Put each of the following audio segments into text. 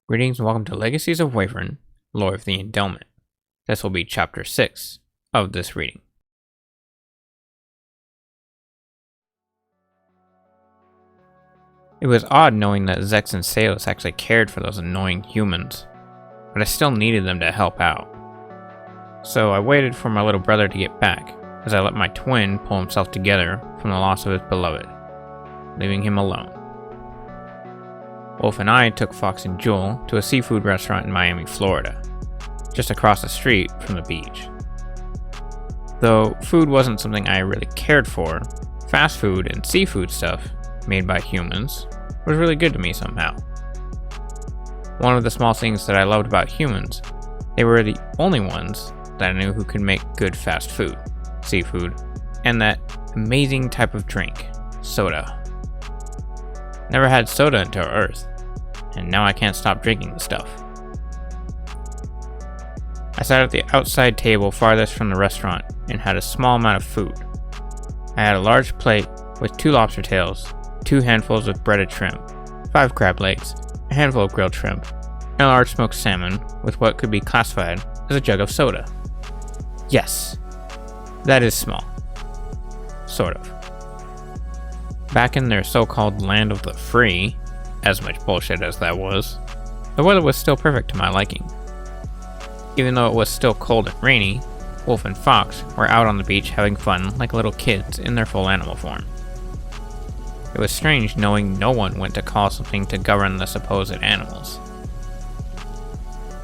Greetings and welcome to Legacies of Wavryn, Lore of the Endelment. This will be Chapter 6 of this reading. It was odd knowing that Zaec and Ceos actually cared for those annoying humans, but I still needed them to help out. So I waited for my little brother to get back, as I let my twin pull himself together from the loss of his beloved, leaving him alone. Wolf and I took Fox and Jewel to a seafood restaurant in Miami, Florida, just across the street from the beach. Though food wasn't something I really cared for, fast food and seafood stuff made by humans was really good to me somehow. One of the small things that I loved about humans, they were the only ones that I knew who could make good fast food, seafood, and that amazing type of drink, soda. Never had soda until Earth, and now I can't stop drinking the stuff. I sat at the outside table farthest from the restaurant and had a small amount of food. I had a large plate with 2 lobster tails, 2 handfuls of breaded shrimp, 5 crab legs, a handful of grilled shrimp, and a large smoked salmon with what could be classified as a jug of soda. Yes, that is small. Sort of. Back in their so-called land of the free, as much bullshit as that was, the weather was still perfect to my liking. Even though it was still cold and rainy, Wolf and Fox were out on the beach having fun like little kids in their full animal form. It was strange knowing no one went to call something to govern the supposed animals.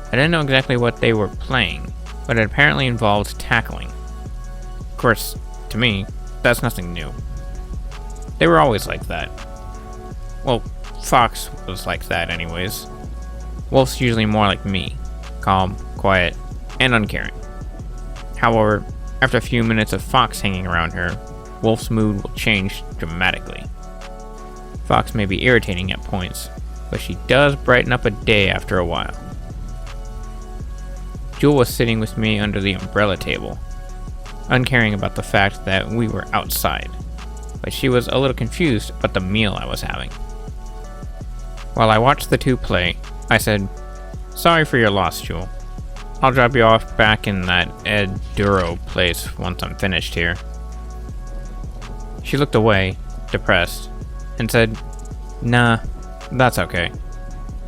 I didn't know exactly what they were playing, but it apparently involved tackling. Of course, to me, that's nothing new. They were always like that. Well, Fox was like that anyways. Wolf's usually more like me, calm, quiet, and uncaring. However, after a few minutes of Fox hanging around her, Wolf's mood will change dramatically. Fox may be irritating at points, but she does brighten up a day after a while. Jewel was sitting with me under the umbrella table, uncaring about the fact that we were outside, but she was a little confused about the meal I was having. While I watched the two play, I said, "Sorry for your loss, Jewel. I'll drop you off back in that Ed Duro place once I'm finished here." She looked away, depressed, and said, "Nah, that's okay.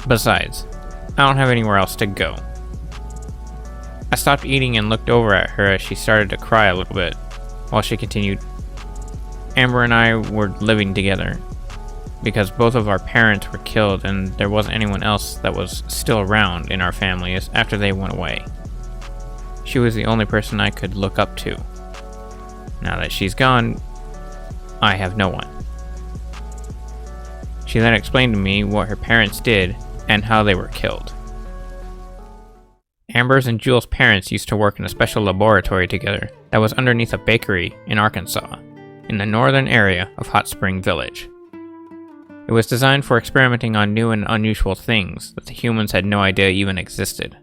Besides, I don't have anywhere else to go." I stopped eating and looked over at her as she started to cry a little bit, while she continued, "Amber and I were living together, because both of our parents were killed and there wasn't anyone else that was still around in our families after they went away. She was the only person I could look up to. Now that she's gone, I have no one." She then explained to me what her parents did and how they were killed. Amber's and Jewel's parents used to work in a special laboratory together that was underneath a bakery in Arkansas, in the northern area of Hot Spring Village. It was designed for experimenting on new and unusual things that the humans had no idea even existed.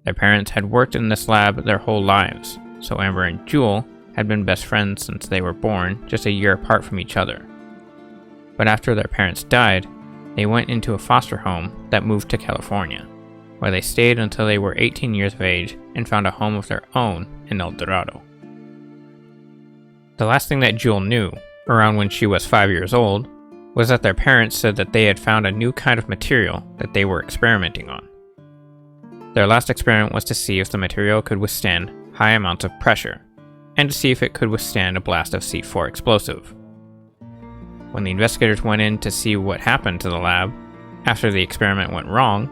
Their parents had worked in this lab their whole lives, so Amber and Jewel had been best friends since they were born, just a year apart from each other. But after their parents died, they went into a foster home that moved to California, where they stayed until they were 18 years of age and found a home of their own in El Dorado. The last thing that Jewel knew, around when she was 5 years old, was that their parents said that they had found a new kind of material that they were experimenting on. Their last experiment was to see if the material could withstand high amounts of pressure, and to see if it could withstand a blast of C4 explosive. When the investigators went in to see what happened to the lab, after the experiment went wrong,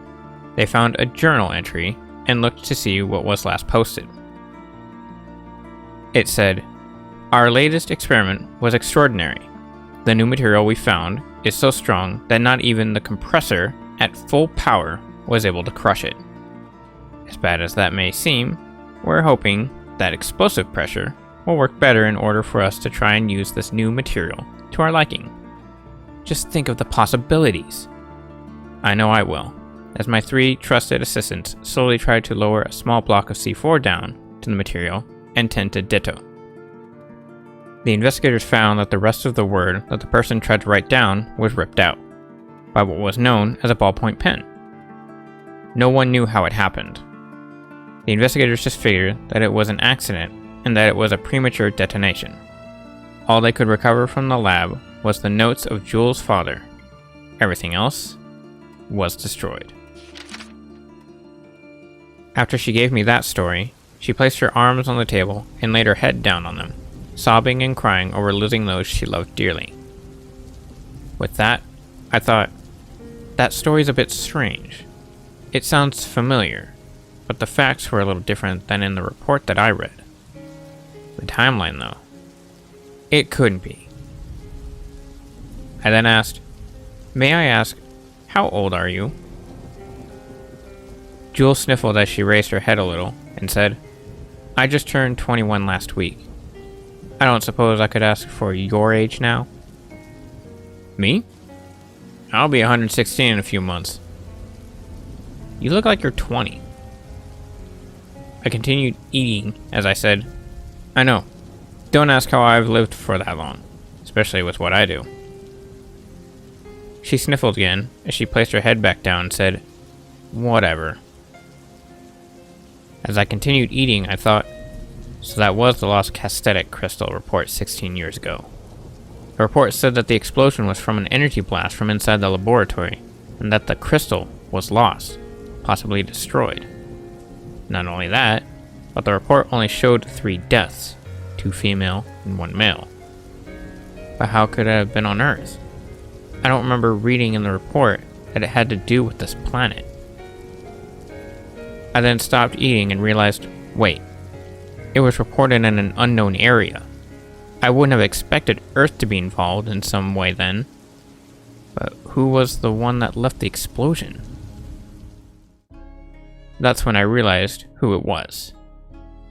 they found a journal entry and looked to see what was last posted. It said, "Our latest experiment was extraordinary. The new material we found is so strong that not even the compressor at full power was able to crush it. As bad as that may seem, we're hoping that explosive pressure will work better in order for us to try and use this new material to our liking. Just think of the possibilities." I know I will, as my 3 trusted assistants slowly tried to lower a small block of C4 down to the material and tend to ditto. The investigators found that the rest of the word that the person tried to write down was ripped out, by what was known as a ballpoint pen. No one knew how it happened. The investigators just figured that it was an accident and that it was a premature detonation. All they could recover from the lab was the notes of Jules' father. Everything else was destroyed. After she gave me that story, she placed her arms on the table and laid her head down on them, sobbing and crying over losing those she loved dearly. With that, I thought, that story's a bit strange. It sounds familiar, but the facts were a little different than in the report that I read. The timeline, though, it couldn't be. I then asked, "May I ask, how old are you?" Jules sniffled as she raised her head a little and said, "I just turned 21 last week. I don't suppose I could ask for your age now?" "Me? I'll be 116 in a few months." "You look like you're 20. I continued eating as I said, "I know. Don't ask how I've lived for that long, especially with what I do." She sniffled again as she placed her head back down and said, "Whatever." As I continued eating, I thought, so that was the lost castetic crystal report 16 years ago. The report said that the explosion was from an energy blast from inside the laboratory, and that the crystal was lost, possibly destroyed. Not only that, but the report only showed 3 deaths, 2 female and 1 male. But how could it have been on Earth? I don't remember reading in the report that it had to do with this planet. I then stopped eating and realized, wait, it was reported in an unknown area. I wouldn't have expected Earth to be involved in some way then. But who was the one that left the explosion? That's when I realized who it was.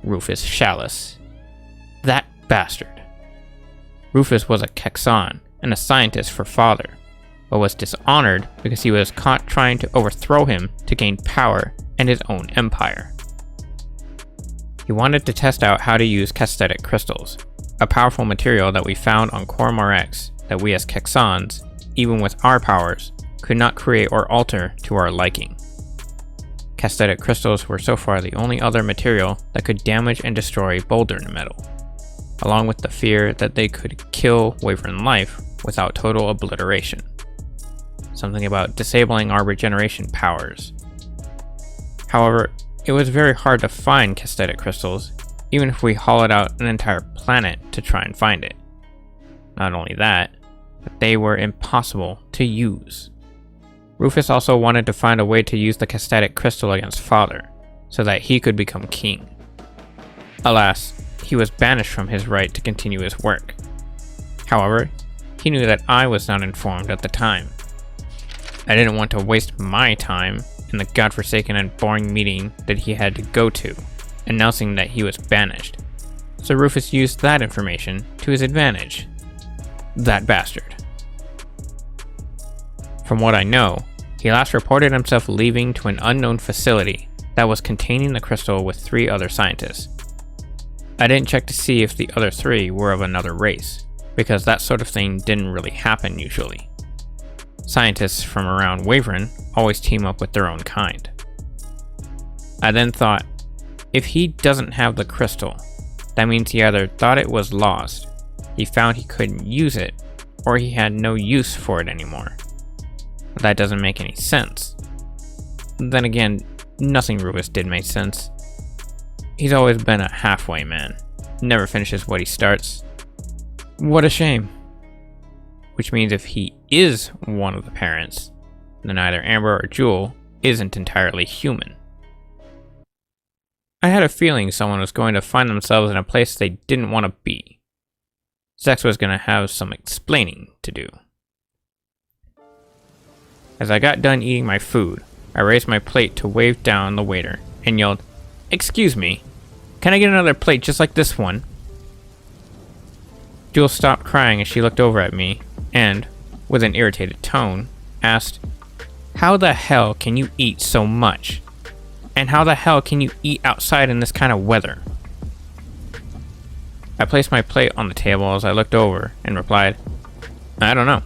Rufus Chalice. That bastard. Rufus was a Kexan and a scientist for father, but was dishonored because he was caught trying to overthrow him to gain power and his own empire. He wanted to test out how to use castetic crystals, a powerful material that we found on Cormor-X that we as Kexans, even with our powers, could not create or alter to our liking. Castetic crystals were so far the only other material that could damage and destroy boulder metal, along with the fear that they could kill Wavryn life without total obliteration. Something about disabling our regeneration powers. However, it was very hard to find castetic crystals, even if we hollowed out an entire planet to try and find it. Not only that, but they were impossible to use. Rufus also wanted to find a way to use the castetic crystal against Father, so that he could become king. Alas, he was banished from his right to continue his work. However, he knew that I was not informed at the time. I didn't want to waste my time in the godforsaken and boring meeting that he had to go to, announcing that he was banished. So Rufus used that information to his advantage. That bastard. From what I know, he last reported himself leaving to an unknown facility that was containing the crystal with 3 other scientists. I didn't check to see if the other 3 were of another race, because that sort of thing didn't really happen usually. Scientists from around Wavryn always team up with their own kind. I then thought, if he doesn't have the crystal, that means he either thought it was lost, he found he couldn't use it, or he had no use for it anymore. That doesn't make any sense. Then again, nothing Rufus did make sense. He's always been a halfway man, never finishes what he starts. What a shame. Which means if he is one of the parents, then either Amber or Jewel isn't entirely human. I had a feeling someone was going to find themselves in a place they didn't want to be. Zaec was going to have some explaining to do. As I got done eating my food, I raised my plate to wave down the waiter and yelled, "Excuse me, can I get another plate just like this one?" Jewel stopped crying as she looked over at me and, with an irritated tone, asked, "How the hell can you eat so much? And how the hell can you eat outside in this kind of weather?" I placed my plate on the table as I looked over and replied, "I don't know.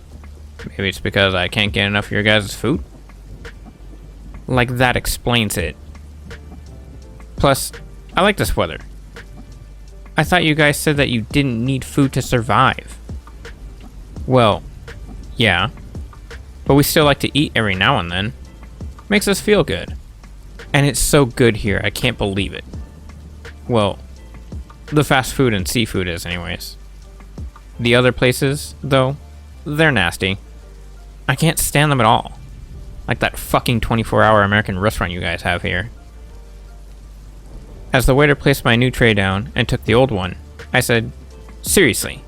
Maybe it's because I can't get enough of your guys' food?" Like that explains it. Plus, I like this weather. I thought you guys said that you didn't need food to survive. Well, yeah. But we still like to eat every now and then. Makes us feel good. And it's so good here, I can't believe it. Well, the fast food and seafood is anyways. The other places, though, they're nasty. I can't stand them at all. Like that fucking 24-hour American restaurant you guys have here. As the waiter placed my new tray down and took the old one, I said, seriously,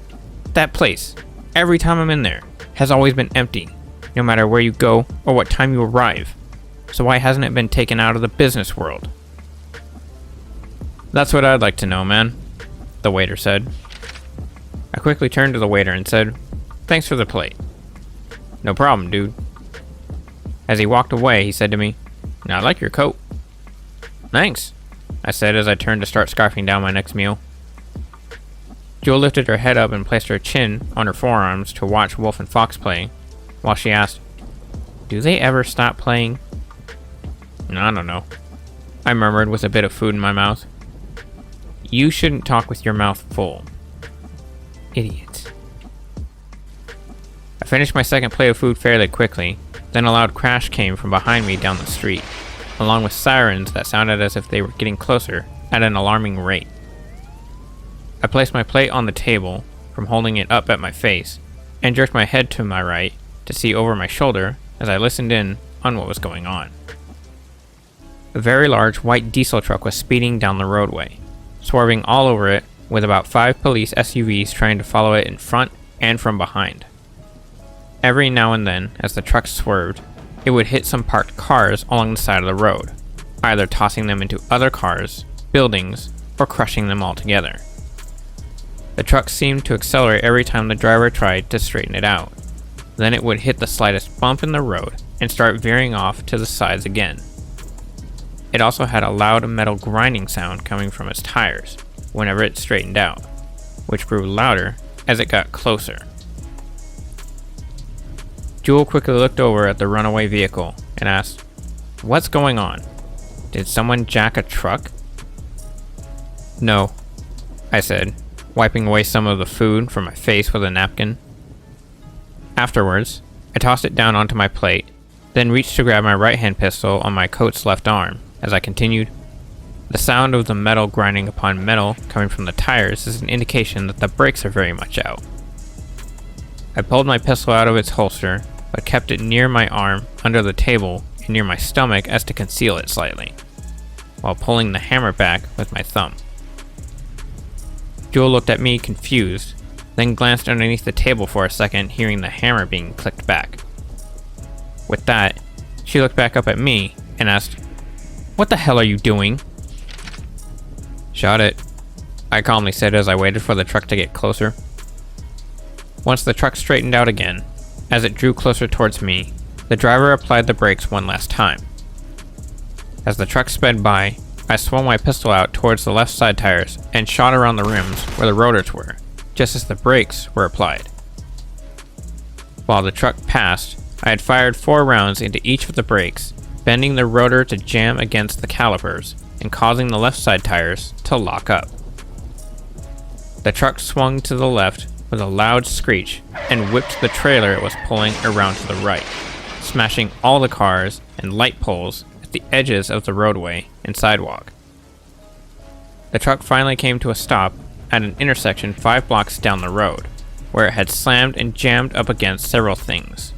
that place, every time I'm in there, has always been empty, no matter where you go or what time you arrive. So why hasn't it been taken out of the business world? That's what I'd like to know, man, the waiter said. I quickly turned to the waiter and said, thanks for the plate. No problem, dude. As he walked away, he said to me, I like your coat. Thanks, I said as I turned to start scarfing down my next meal. Jewel lifted her head up and placed her chin on her forearms to watch Wolf and Fox play, while she asked, do they ever stop playing? I don't know, I murmured with a bit of food in my mouth. You shouldn't talk with your mouth full. Idiot. I finished my second plate of food fairly quickly, then a loud crash came from behind me down the street, along with sirens that sounded as if they were getting closer at an alarming rate. I placed my plate on the table from holding it up at my face, and jerked my head to my right to see over my shoulder as I listened in on what was going on. A very large white diesel truck was speeding down the roadway, swerving all over it with about 5 police SUVs trying to follow it in front and from behind. Every now and then, as the truck swerved, it would hit some parked cars along the side of the road, either tossing them into other cars, buildings, or crushing them all together. The truck seemed to accelerate every time the driver tried to straighten it out. Then it would hit the slightest bump in the road and start veering off to the sides again. It also had a loud metal grinding sound coming from its tires whenever it straightened out, which grew louder as it got closer. Jewel quickly looked over at the runaway vehicle and asked, what's going on? Did someone jack a truck? No, I said, wiping away some of the food from my face with a napkin. Afterwards, I tossed it down onto my plate, then reached to grab my right-hand pistol on my coat's left arm as I continued, the sound of the metal grinding upon metal coming from the tires is an indication that the brakes are very much out. I pulled my pistol out of its holster, but kept it near my arm, under the table, and near my stomach as to conceal it slightly, while pulling the hammer back with my thumb. Jewel looked at me confused, then glanced underneath the table for a second, hearing the hammer being clicked back. With that, she looked back up at me and asked, what the hell are you doing? Shot it, I calmly said as I waited for the truck to get closer. Once the truck straightened out again, as it drew closer towards me, the driver applied the brakes one last time. As the truck sped by, I swung my pistol out towards the left side tires and shot around the rims where the rotors were, just as the brakes were applied. While the truck passed, I had fired 4 rounds into each of the brakes, bending the rotor to jam against the calipers and causing the left side tires to lock up. The truck swung to the left with a loud screech and whipped the trailer it was pulling around to the right, smashing all the cars and light poles at the edges of the roadway and sidewalk. The truck finally came to a stop at an intersection 5 blocks down the road, where it had slammed and jammed up against several things.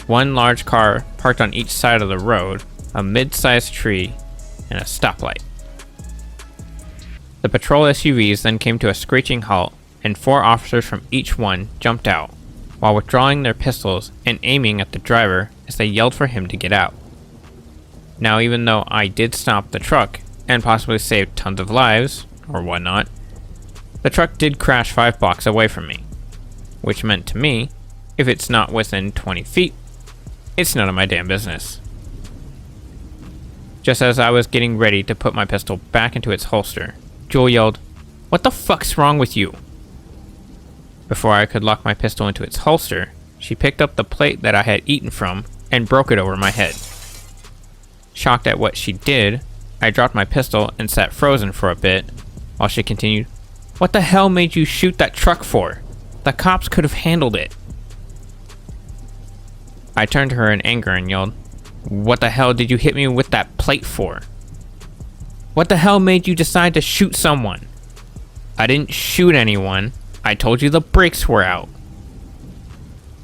One large car parked on each side of the road, a mid-sized tree, and a stoplight. The patrol SUVs then came to a screeching halt, and 4 officers from each one jumped out, while withdrawing their pistols and aiming at the driver as they yelled for him to get out. Now, even though I did stop the truck and possibly saved tons of lives, or whatnot, the truck did crash 5 blocks away from me, which meant to me, if it's not within 20 feet, it's none of my damn business. Just as I was getting ready to put my pistol back into its holster, Jewel yelled, "What the fuck's wrong with you?" Before I could lock my pistol into its holster, she picked up the plate that I had eaten from and broke it over my head. Shocked at what she did, I dropped my pistol and sat frozen for a bit, while she continued, "What the hell made you shoot that truck for? The cops could have handled it." I turned to her in anger and yelled, "What the hell did you hit me with that plate for? What the hell made you decide to shoot someone?" "I didn't shoot anyone. I told you the brakes were out."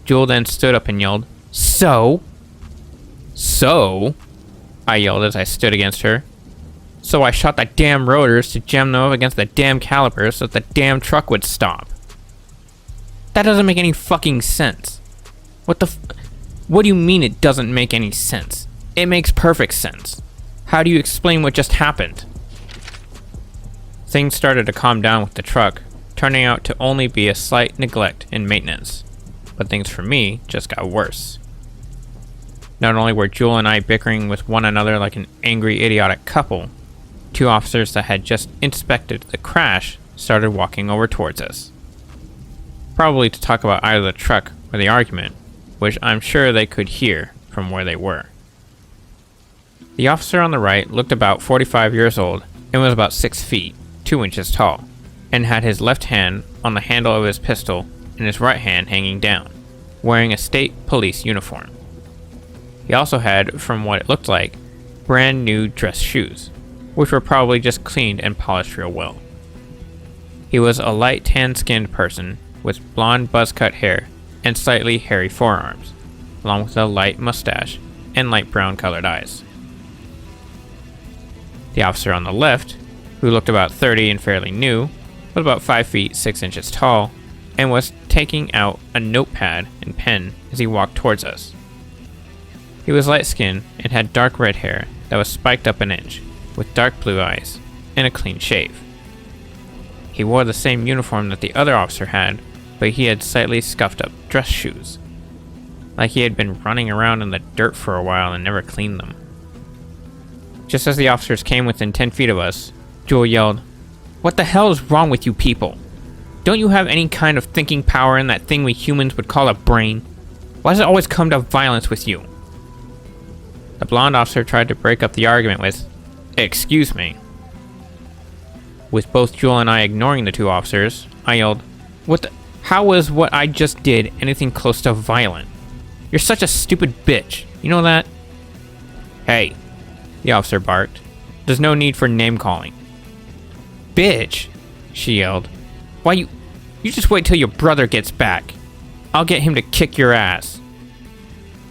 Jewel then stood up and yelled, So? I yelled as I stood against her. "So I shot the damn rotors to jam them up against the damn calipers so that the damn truck would stop." That doesn't make any fucking sense. What do you mean it doesn't make any sense? It makes perfect sense. How do you explain what just happened? Things started to calm down with the truck, turning out to only be a slight neglect in maintenance. But things for me just got worse. Not only were Jewel and I bickering with one another like an angry, idiotic couple, two officers that had just inspected the crash started walking over towards us. Probably to talk about either the truck or the argument, which I'm sure they could hear from where they were. The officer on the right looked about 45 years old and was about 6 feet, 2 inches tall, and had his left hand on the handle of his pistol and his right hand hanging down, wearing a state police uniform. He also had, from what it looked like, brand new dress shoes, which were probably just cleaned and polished real well. He was a light tan-skinned person with blonde buzz-cut hair and slightly hairy forearms, along with a light mustache and light brown colored eyes. The officer on the left, who looked about 30 and fairly new, was about 5 feet 6 inches tall, and was taking out a notepad and pen as he walked towards us. He was light-skinned and had dark red hair that was spiked up an inch, with dark blue eyes, and a clean shave. He wore the same uniform that the other officer had, but he had slightly scuffed up dress shoes, like he had been running around in the dirt for a while and never cleaned them. Just as the officers came within 10 feet of us, Jewel yelled, "What the hell is wrong with you people? Don't you have any kind of thinking power in that thing we humans would call a brain? Why does it always come to violence with you?" The blonde officer tried to break up the argument with, "Excuse me." With both Jewel and I ignoring the two officers, I yelled, "How was what I just did anything close to violent? You're such a stupid bitch, you know that?" "Hey," the officer barked, "there's no need for name-calling." "Bitch," she yelled. "Why you just wait till your brother gets back. I'll get him to kick your ass."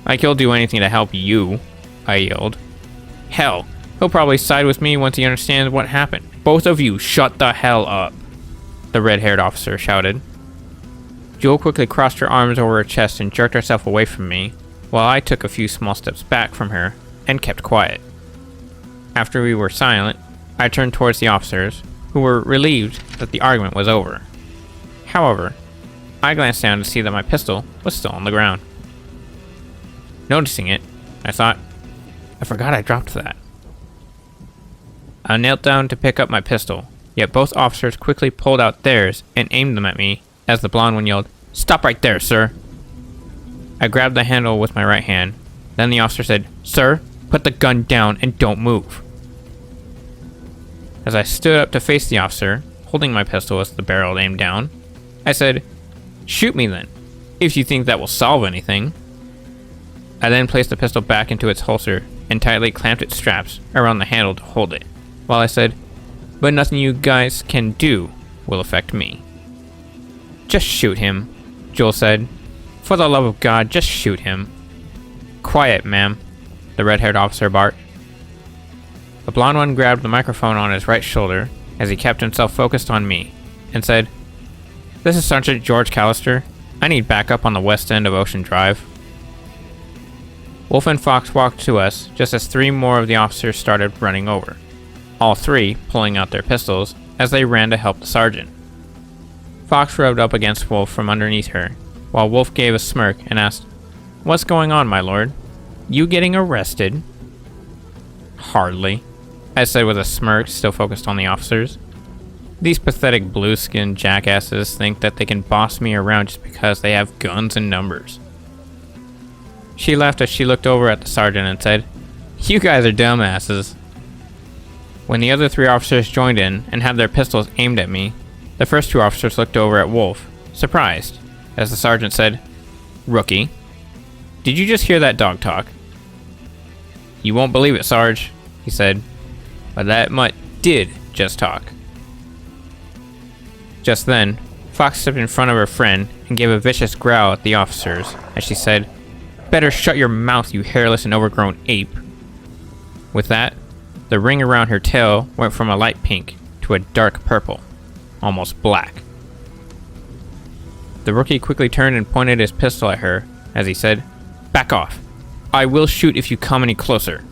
"Like he'll do anything to help you," I yelled. "Hell, he'll probably side with me once he understands what happened. Both of you shut the hell up," the red-haired officer shouted. Jewel quickly crossed her arms over her chest and jerked herself away from me, while I took a few small steps back from her and kept quiet. After we were silent, I turned towards the officers, who were relieved that the argument was over. However, I glanced down to see that my pistol was still on the ground. Noticing it, I thought, I forgot I dropped that. I knelt down to pick up my pistol, yet both officers quickly pulled out theirs and aimed them at me as the blonde one yelled, "Stop right there, sir!" I grabbed the handle with my right hand. Then the officer said, "Sir, put the gun down and don't move." As I stood up to face the officer, holding my pistol with the barrel aimed down, I said, "Shoot me then, if you think that will solve anything." I then placed the pistol back into its holster and tightly clamped its straps around the handle to hold it, while I said, "But nothing you guys can do will affect me." "Just shoot him," Jewel said. "For the love of God, just shoot him." "Quiet, ma'am," the red-haired officer barked. The blonde one grabbed the microphone on his right shoulder as he kept himself focused on me and said, "This is Sergeant George Callister. I need backup on the west end of Ocean Drive." Wolf and Fox walked to us just as 3 more of the officers started running over, all 3 pulling out their pistols as they ran to help the sergeant. Fox rubbed up against Wolf from underneath her, while Wolf gave a smirk and asked, "What's going on, my lord? You getting arrested?" "Hardly," I said with a smirk still focused on the officers. These pathetic blue-skinned jackasses think that they can boss me around just because they have guns and numbers. She laughed as she looked over at the sergeant and said, You guys are dumbasses. When the other 3 officers joined in and had their pistols aimed at me, the first 2 officers looked over at Wolf, surprised, as the sergeant said, "Rookie, did you just hear that dog talk?" "You won't believe it, Sarge," he said, "but that mutt did just talk." Just then, Fox stepped in front of her friend and gave a vicious growl at the officers as she said, "Better shut your mouth, you hairless and overgrown ape." With that, the ring around her tail went from a light pink to a dark purple, almost black. The rookie quickly turned and pointed his pistol at her as he said, "Back off. I will shoot if you come any closer."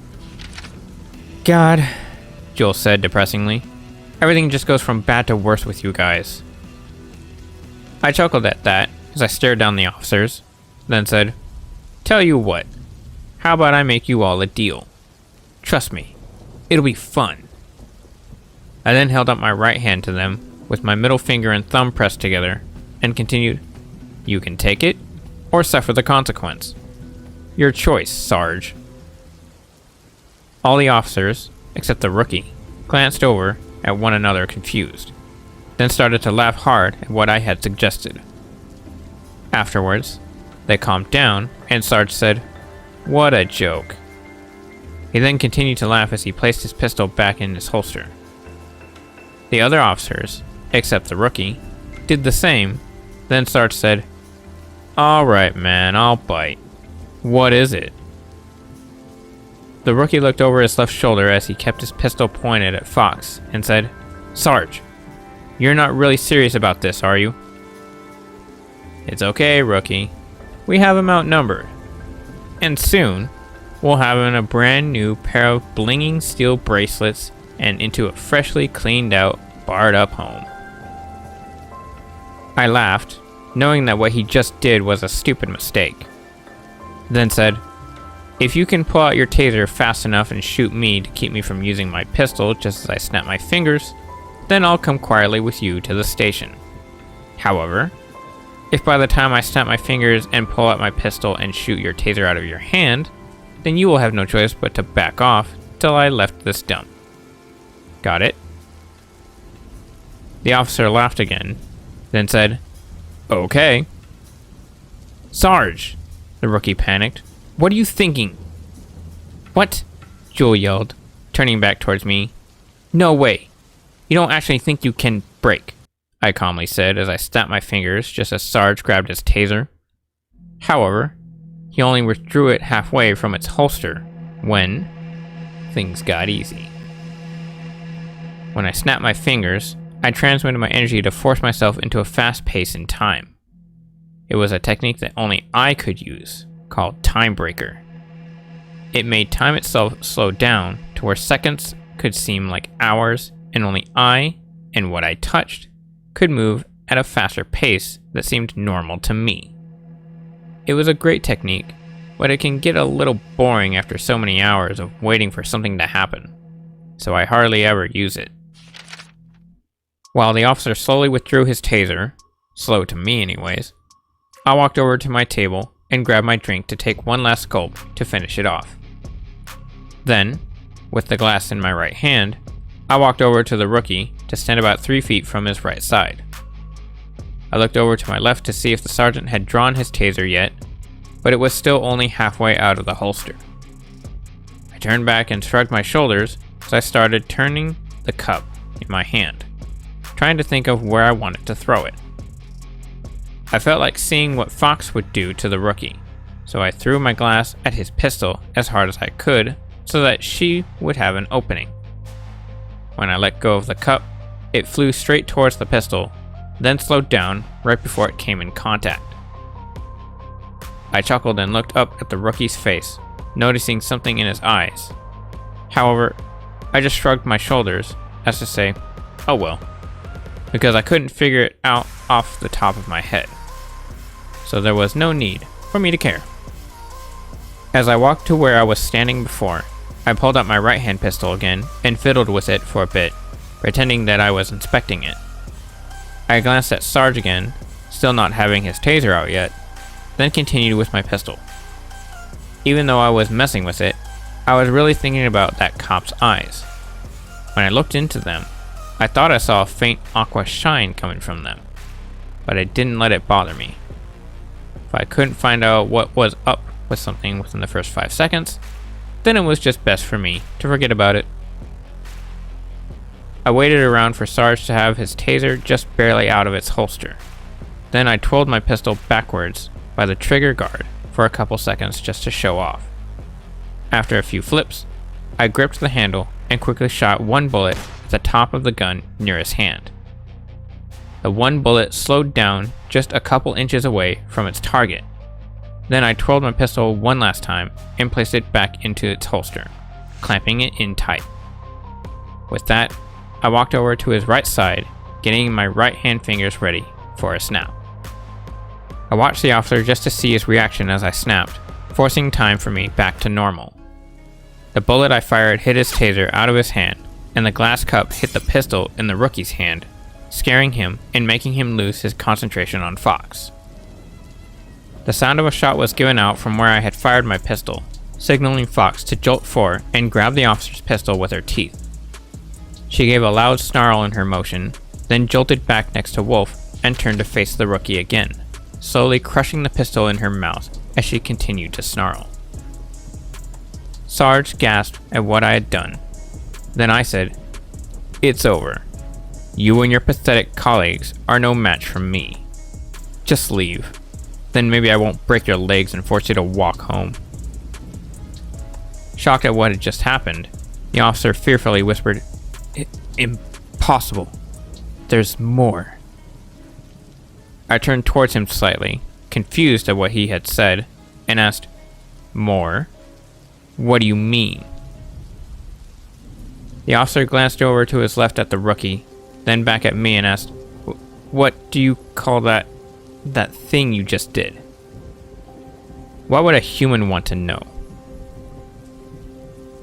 "God," Joel said depressingly. "Everything just goes from bad to worse with you guys." I chuckled at that as I stared down the officers, then said, "Tell you what, how about I make you all a deal? Trust me, it'll be fun." I then held up my right hand to them with my middle finger and thumb pressed together and continued, "You can take it or suffer the consequence. Your choice, Sarge." All the officers, except the rookie, glanced over at one another confused, then started to laugh hard at what I had suggested. Afterwards, they calmed down and Sarge said, "What a joke." He then continued to laugh as he placed his pistol back in his holster. The other officers, except the rookie, did the same. Then Sarge said, "All right, man, I'll bite. What is it?" The rookie looked over his left shoulder as he kept his pistol pointed at Fox and said, "Sarge, you're not really serious about this, are you?" "It's okay, rookie. We have him outnumbered. And soon, we'll have him in a brand new pair of blinging steel bracelets and into a freshly cleaned out, barred up home." I laughed, knowing that what he just did was a stupid mistake. Then said, "If you can pull out your taser fast enough and shoot me to keep me from using my pistol just as I snap my fingers, then I'll come quietly with you to the station. However, if by the time I snap my fingers and pull out my pistol and shoot your taser out of your hand, then you will have no choice but to back off till I left this dump. Got it?" The officer laughed again, then said, "Okay." "Sarge!" the rookie panicked. "What are you thinking?" "What?" Joel yelled, turning back towards me. "No way. You don't actually think you can break," I calmly said as I snapped my fingers just as Sarge grabbed his taser. However, he only withdrew it halfway from its holster when things got easy. When I snapped my fingers, I transmitted my energy to force myself into a fast pace in time. It was a technique that only I could use, called Time Breaker. It made time itself slow down to where seconds could seem like hours, and only I, and what I touched, could move at a faster pace that seemed normal to me. It was a great technique, but it can get a little boring after so many hours of waiting for something to happen, so I hardly ever use it. While the officer slowly withdrew his taser, slow to me anyways, I walked over to my table and grabbed my drink to take one last gulp to finish it off. Then, with the glass in my right hand, I walked over to the rookie to stand about 3 feet from his right side. I looked over to my left to see if the sergeant had drawn his taser yet, but it was still only halfway out of the holster. I turned back and shrugged my shoulders as I started turning the cup in my hand, trying to think of where I wanted to throw it. I felt like seeing what Fox would do to the rookie, so I threw my glass at his pistol as hard as I could so that she would have an opening. When I let go of the cup, it flew straight towards the pistol, then slowed down right before it came in contact. I chuckled and looked up at the rookie's face, noticing something in his eyes. However, I just shrugged my shoulders as to say, "Oh well," because I couldn't figure it out off the top of my head. So there was no need for me to care. As I walked to where I was standing before, I pulled out my right-hand pistol again and fiddled with it for a bit, pretending that I was inspecting it. I glanced at Sarge again, still not having his taser out yet, then continued with my pistol. Even though I was messing with it, I was really thinking about that cop's eyes. When I looked into them, I thought I saw a faint aqua shine coming from them, but I didn't let it bother me. If I couldn't find out what was up with something within the first 5 seconds, then it was just best for me to forget about it. I waited around for Sarge to have his taser just barely out of its holster. Then I twirled my pistol backwards by the trigger guard for a couple seconds just to show off. After a few flips, I gripped the handle and quickly shot one bullet at the top of the gun near his hand. The one bullet slowed down just a couple inches away from its target. Then I twirled my pistol one last time and placed it back into its holster, clamping it in tight. With that, I walked over to his right side, getting my right hand fingers ready for a snap. I watched the officer just to see his reaction as I snapped, forcing time for me back to normal. The bullet I fired hit his taser out of his hand, and the glass cup hit the pistol in the rookie's hand, scaring him and making him lose his concentration on Fox. The sound of a shot was given out from where I had fired my pistol, signaling Fox to jolt forward and grab the officer's pistol with her teeth. She gave a loud snarl in her motion, then jolted back next to Wolf and turned to face the rookie again, slowly crushing the pistol in her mouth as she continued to snarl. Sarge gasped at what I had done. Then I said, "It's over. You and your pathetic colleagues are no match for me. Just leave. Then maybe I won't break your legs and force you to walk home." Shocked at what had just happened, the officer fearfully whispered, "Impossible. There's more." I turned towards him slightly, confused at what he had said, and asked, "More? What do you mean?" The officer glanced over to his left at the rookie, then back at me and asked, "What do you call that thing you just did?" Why would a human want to know?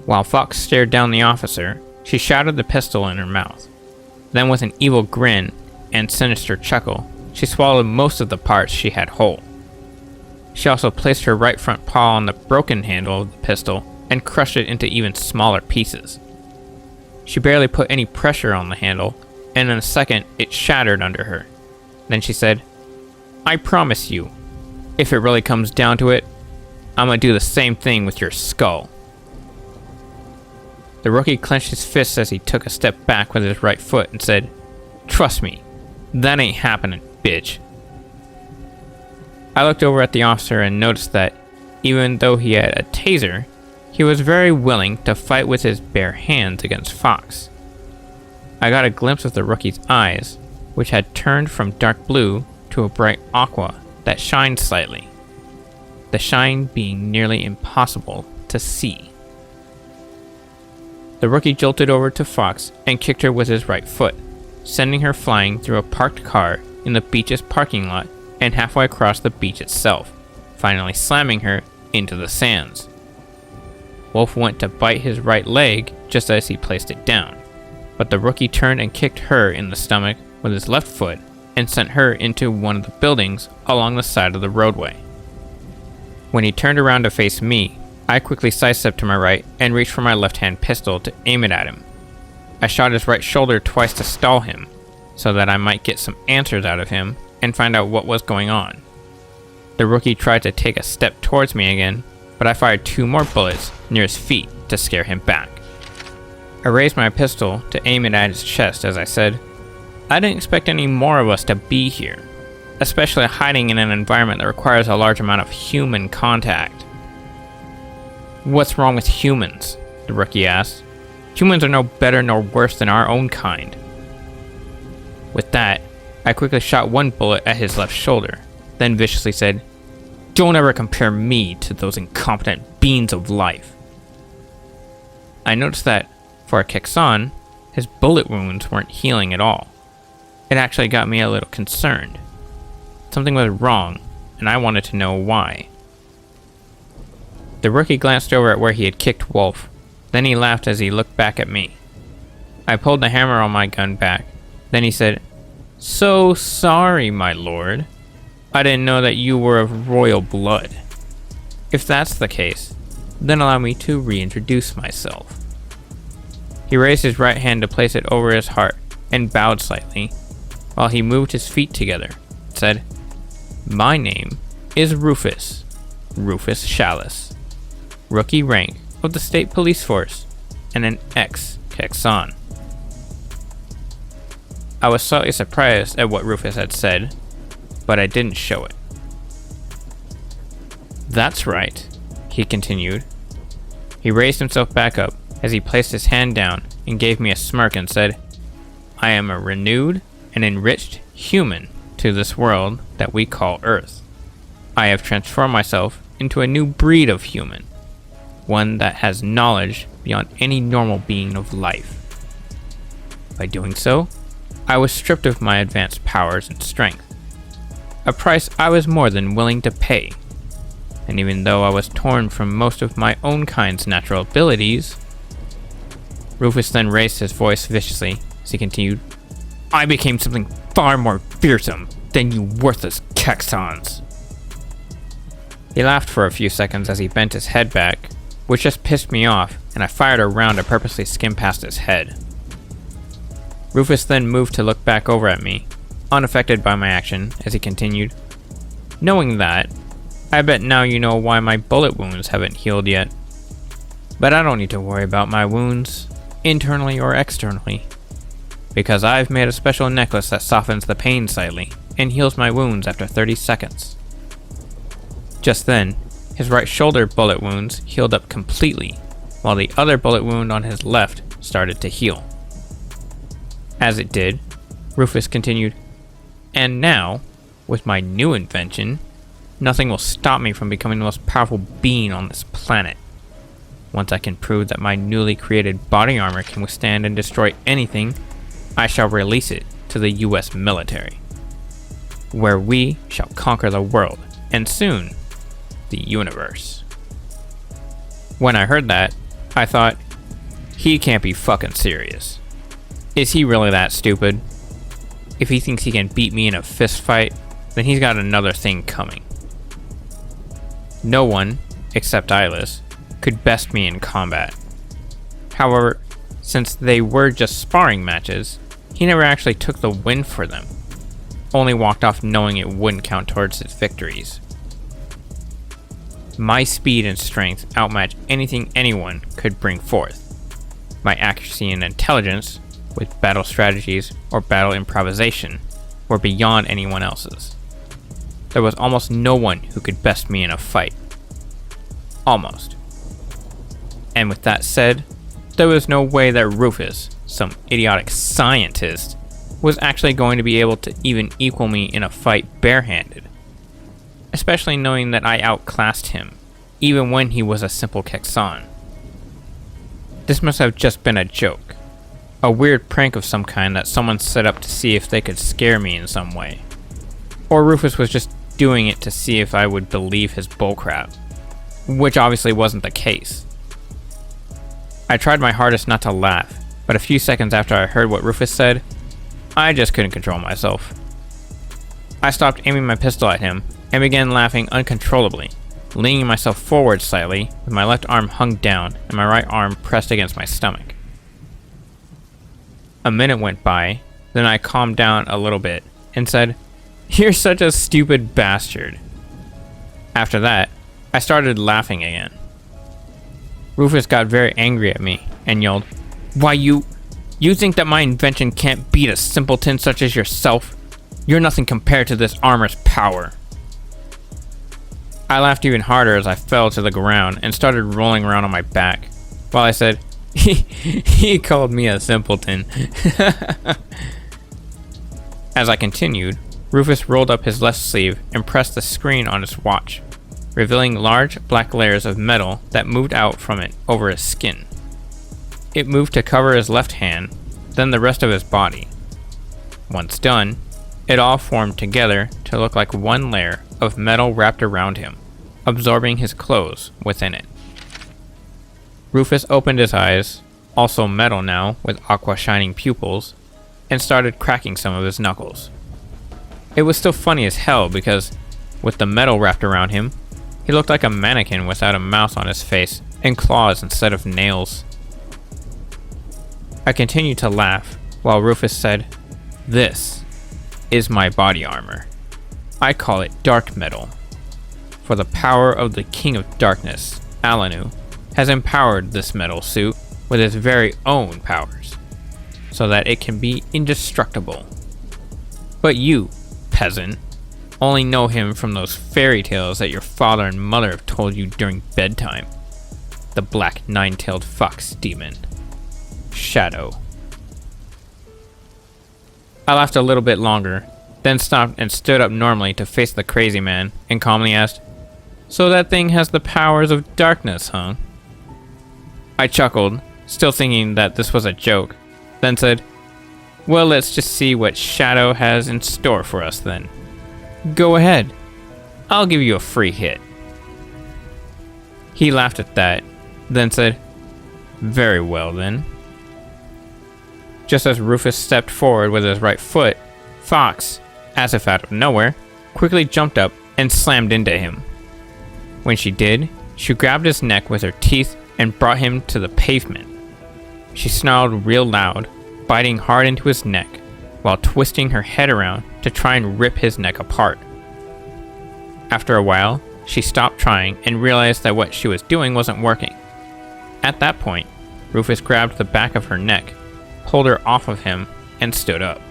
While Fox stared down the officer, she shouted the pistol in her mouth. Then with an evil grin and sinister chuckle, she swallowed most of the parts she had whole. She also placed her right front paw on the broken handle of the pistol and crushed it into even smaller pieces. She barely put any pressure on the handle, and in a second it shattered under her. Then she said, "I promise you, if it really comes down to it, I'm gonna do the same thing with your skull." The rookie clenched his fists as he took a step back with his right foot and said, "Trust me, that ain't happening, bitch." I looked over at the officer and noticed that, even though he had a taser, he was very willing to fight with his bare hands against Fox. I got a glimpse of the rookie's eyes, which had turned from dark blue to a bright aqua that shined slightly, the shine being nearly impossible to see. The rookie jolted over to Fox and kicked her with his right foot, sending her flying through a parked car in the beach's parking lot and halfway across the beach itself, finally slamming her into the sands. Wolf went to bite his right leg just as he placed it down, but the rookie turned and kicked her in the stomach with his left foot and sent her into one of the buildings along the side of the roadway. When he turned around to face me, I quickly sidestepped to my right and reached for my left-hand pistol to aim it at him. I shot his right shoulder twice to stall him, so that I might get some answers out of him and find out what was going on. The rookie tried to take a step towards me again, but I fired 2 more bullets near his feet to scare him back. I raised my pistol to aim it at his chest as I said, "I didn't expect any more of us to be here, especially hiding in an environment that requires a large amount of human contact." "What's wrong with humans?" the rookie asked. "Humans are no better nor worse than our own kind." With that, I quickly shot 1 bullet at his left shoulder, then viciously said, "Don't ever compare me to those incompetent beings of life." I noticed that, for a Kexan, his bullet wounds weren't healing at all. It actually got me a little concerned. Something was wrong, and I wanted to know why. The rookie glanced over at where he had kicked Wolf, then he laughed as he looked back at me. I pulled the hammer on my gun back, then he said, "So sorry, my lord. I didn't know that you were of royal blood. If that's the case, then allowed me to reintroduce myself. He raised his right hand to place it over his heart and bowed slightly, while he moved his feet together and said, "My name is Rufus Chalice, rookie rank of the state police force and an ex-Texan." I was slightly surprised at what Rufus had said, but I didn't show it. "That's right," he continued. He raised himself back up as he placed his hand down and gave me a smirk and said, "I am a renewed and enriched human to this world that we call Earth. I have transformed myself into a new breed of human, one that has knowledge beyond any normal being of life. By doing so, I was stripped of my advanced powers and strength, a price I was more than willing to pay. And even though I was torn from most of my own kind's natural abilities..." Rufus then raised his voice viciously as he continued, "I became something far more fearsome than you worthless Texans." He laughed for a few seconds as he bent his head back, which just pissed me off, and I fired a round to purposely skim past his head. Rufus then moved to look back over at me, unaffected by my action, as he continued, "Knowing that, I bet now you know why my bullet wounds haven't healed yet. But I don't need to worry about my wounds, internally or externally, because I've made a special necklace that softens the pain slightly and heals my wounds after 30 seconds. Just then, his right shoulder bullet wounds healed up completely, while the other bullet wound on his left started to heal. As it did, Rufus continued, "And now, with my new invention, nothing will stop me from becoming the most powerful being on this planet. Once I can prove that my newly created body armor can withstand and destroy anything, I shall release it to the US military, where we shall conquer the world, and soon, the universe." When I heard that, I thought, he can't be fucking serious. Is he really that stupid? If he thinks he can beat me in a fist fight, then he's got another thing coming. No one, except Eyeless, could best me in combat. However, since they were just sparring matches, he never actually took the win for them, only walked off knowing it wouldn't count towards his victories. My speed and strength outmatch anything anyone could bring forth. My accuracy and intelligence, with battle strategies or battle improvisation, were beyond anyone else's. There was almost no one who could best me in a fight. Almost. And with that said, there was no way that Rufus, some idiotic scientist, was actually going to be able to even equal me in a fight barehanded. Especially knowing that I outclassed him, even when he was a simple Texan. This must have just been a joke. A weird prank of some kind that someone set up to see if they could scare me in some way. Or Rufus was just doing it to see if I would believe his bullcrap, which obviously wasn't the case. I tried my hardest not to laugh, but a few seconds after I heard what Rufus said, I just couldn't control myself. I stopped aiming my pistol at him and began laughing uncontrollably, leaning myself forward slightly with my left arm hung down and my right arm pressed against my stomach. A minute went by, then I calmed down a little bit and said, "You're such a stupid bastard." After that, I started laughing again. Rufus got very angry at me and yelled, "Why you think that my invention can't beat a simpleton such as yourself? You're nothing compared to this armor's power." I laughed even harder as I fell to the ground and started rolling around on my back, while I said, He called me a simpleton." As I continued, Rufus rolled up his left sleeve and pressed the screen on his watch, revealing large black layers of metal that moved out from it over his skin. It moved to cover his left hand, then the rest of his body. Once done, it all formed together to look like one layer of metal wrapped around him, absorbing his clothes within it. Rufus opened his eyes, also metal now with aqua shining pupils, and started cracking some of his knuckles. It was still funny as hell because, with the metal wrapped around him, he looked like a mannequin without a mouth on his face and claws instead of nails. I continued to laugh while Rufus said, "This is my body armor. I call it dark metal. For the power of the King of Darkness, Alanu, has empowered this metal suit with its very own powers, so that it can be indestructible. But you, peasant, only know him from those fairy tales that your father and mother have told you during bedtime. The black nine-tailed fox demon, Shadow." I laughed a little bit longer, then stopped and stood up normally to face the crazy man and calmly asked, "So that thing has the powers of darkness, huh?" I chuckled, still thinking that this was a joke, then said, "Well, let's just see what Shadow has in store for us then. Go ahead. I'll give you a free hit." He laughed at that, then said, "Very well then." Just as Rufus stepped forward with his right foot, Fox, as if out of nowhere, quickly jumped up and slammed into him. When she did, she grabbed his neck with her teeth and brought him to the pavement. She snarled real loud, biting hard into his neck, while twisting her head around to try and rip his neck apart. After a while, she stopped trying and realized that what she was doing wasn't working. At that point, Rufus grabbed the back of her neck, pulled her off of him, and stood up.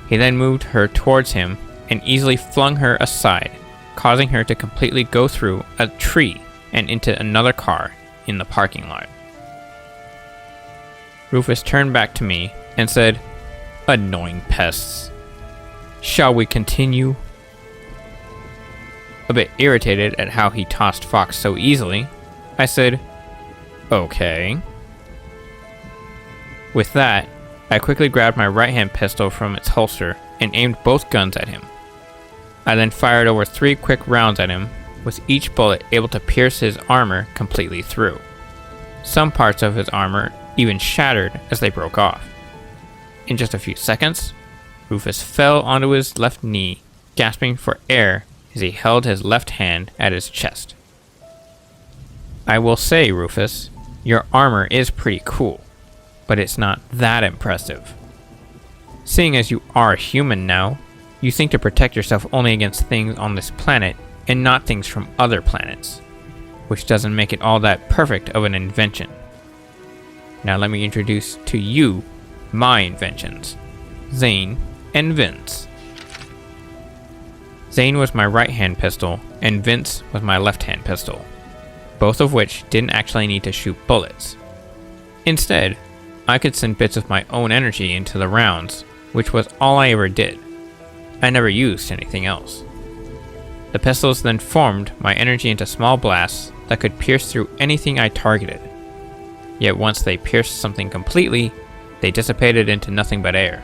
He then moved her towards him and easily flung her aside, causing her to completely go through a tree and into another car in the parking lot. Rufus turned back to me and said, "Annoying pests. Shall we continue?" A bit irritated at how he tossed Fox so easily, I said, "Okay." With that, I quickly grabbed my right-hand pistol from its holster and aimed both guns at him. I then fired over 3 quick rounds at him, with each bullet able to pierce his armor completely through. Some parts of his armor even shattered as they broke off. In just a few seconds, Rufus fell onto his left knee, gasping for air as he held his left hand at his chest. I will say, Rufus, your armor is pretty cool, but it's not that impressive. Seeing as you are human now, you think to protect yourself only against things on this planet and not things from other planets, which doesn't make it all that perfect of an invention. Now let me introduce to you my inventions, Zane and Vince. Zane was my right-hand pistol, and Vince was my left-hand pistol, both of which didn't actually need to shoot bullets. Instead, I could send bits of my own energy into the rounds, which was all I ever did. I never used anything else. The pistols then formed my energy into small blasts that could pierce through anything I targeted. Yet once they pierced something completely, they dissipated into nothing but air.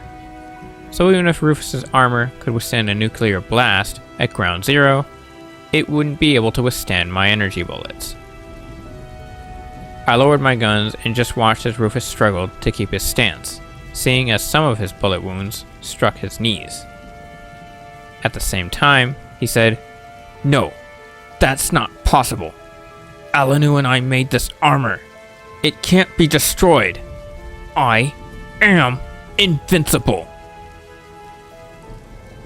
So even if Rufus's armor could withstand a nuclear blast at ground zero, it wouldn't be able to withstand my energy bullets. I lowered my guns and just watched as Rufus struggled to keep his stance, seeing as some of his bullet wounds struck his knees. At the same time, he said, "No, that's not possible. Alanu and I made this armor. It can't be destroyed. I am invincible."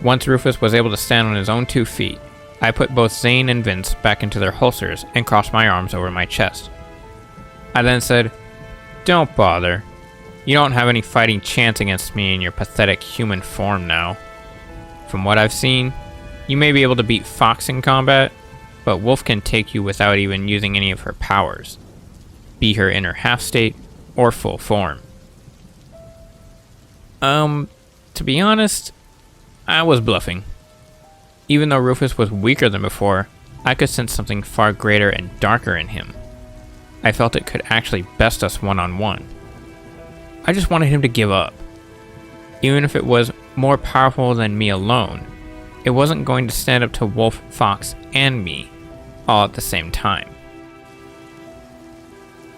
Once Rufus was able to stand on his own 2 feet, I put both Zane and Vince back into their holsters and crossed my arms over my chest. I then said, "Don't bother. You don't have any fighting chance against me in your pathetic human form now. From what I've seen, you may be able to beat Fox in combat, but Wolf can take you without even using any of her powers, be her in her half-state or full form." To be honest, I was bluffing. Even though Rufus was weaker than before, I could sense something far greater and darker in him. I felt it could actually best us one-on-one. I just wanted him to give up. Even if it was more powerful than me alone, it wasn't going to stand up to Wolf, Fox, and me, all at the same time.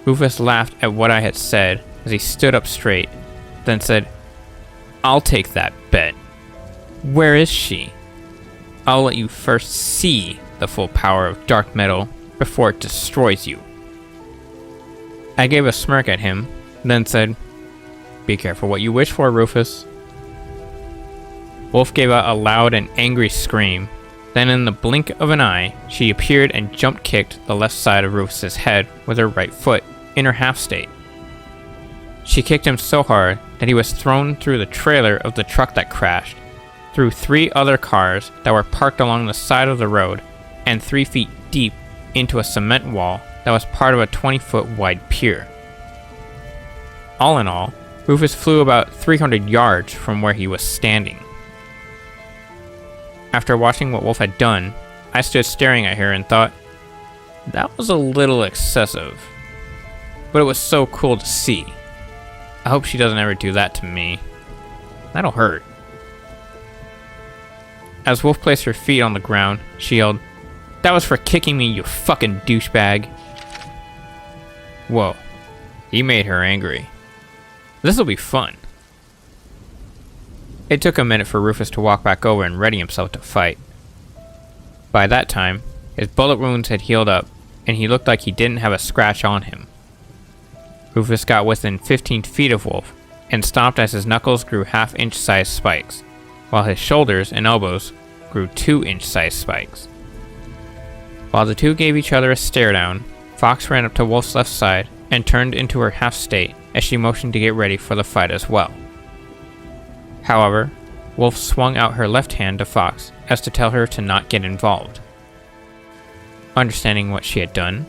Rufus laughed at what I had said as he stood up straight, then said, "I'll take that bet. Where is she? I'll let you first see the full power of dark metal before it destroys you." I gave a smirk at him, then said, "Be careful what you wish for, Rufus." Wolf gave out a loud and angry scream. Then in the blink of an eye, she appeared and jump-kicked the left side of Rufus's head with her right foot, in her half-state. She kicked him so hard that he was thrown through the trailer of the truck that crashed, through 3 other cars that were parked along the side of the road, and 3 feet deep into a cement wall that was part of a 20-foot wide pier. All in all, Rufus flew about 300 yards from where he was standing. After watching what Wolf had done, I stood staring at her and thought, that was a little excessive. But it was so cool to see. I hope she doesn't ever do that to me. That'll hurt. As Wolf placed her feet on the ground, she yelled, "That was for kicking me, you fucking douchebag." Whoa, he made her angry. This'll be fun. It took a minute for Rufus to walk back over and ready himself to fight. By that time, his bullet wounds had healed up, and he looked like he didn't have a scratch on him. Rufus got within 15 feet of Wolf, and stomped as his knuckles grew half-inch sized spikes, while his shoulders and elbows grew 2-inch sized spikes. While the two gave each other a stare down, Fox ran up to Wolf's left side and turned into her half-state as she motioned to get ready for the fight as well. However, Wolf swung out her left hand to Fox as to tell her to not get involved. Understanding what she had done,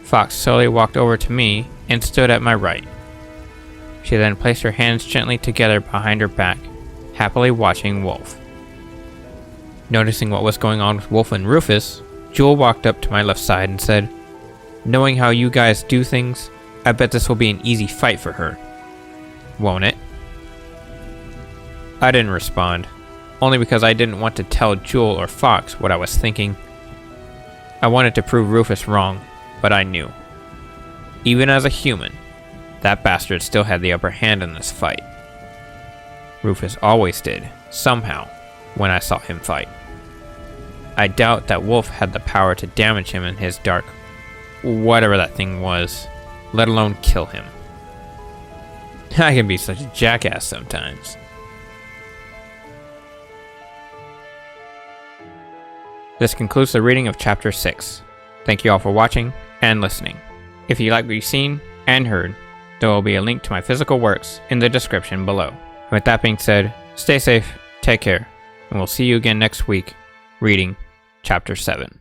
Fox slowly walked over to me and stood at my right. She then placed her hands gently together behind her back, happily watching Wolf. Noticing what was going on with Wolf and Rufus, Jewel walked up to my left side and said, "Knowing how you guys do things, I bet this will be an easy fight for her. Won't it?" I didn't respond, only because I didn't want to tell Jewel or Fox what I was thinking. I wanted to prove Rufus wrong, but I knew. Even as a human, that bastard still had the upper hand in this fight. Rufus always did, somehow, when I saw him fight. I doubt that Wolf had the power to damage him in his dark, whatever that thing was, let alone kill him. I can be such a jackass sometimes. This concludes the reading of Chapter 6. Thank you all for watching and listening. If you like what you've seen and heard, there will be a link to my physical works in the description below. With that being said, stay safe, take care, and we'll see you again next week, reading Chapter 7.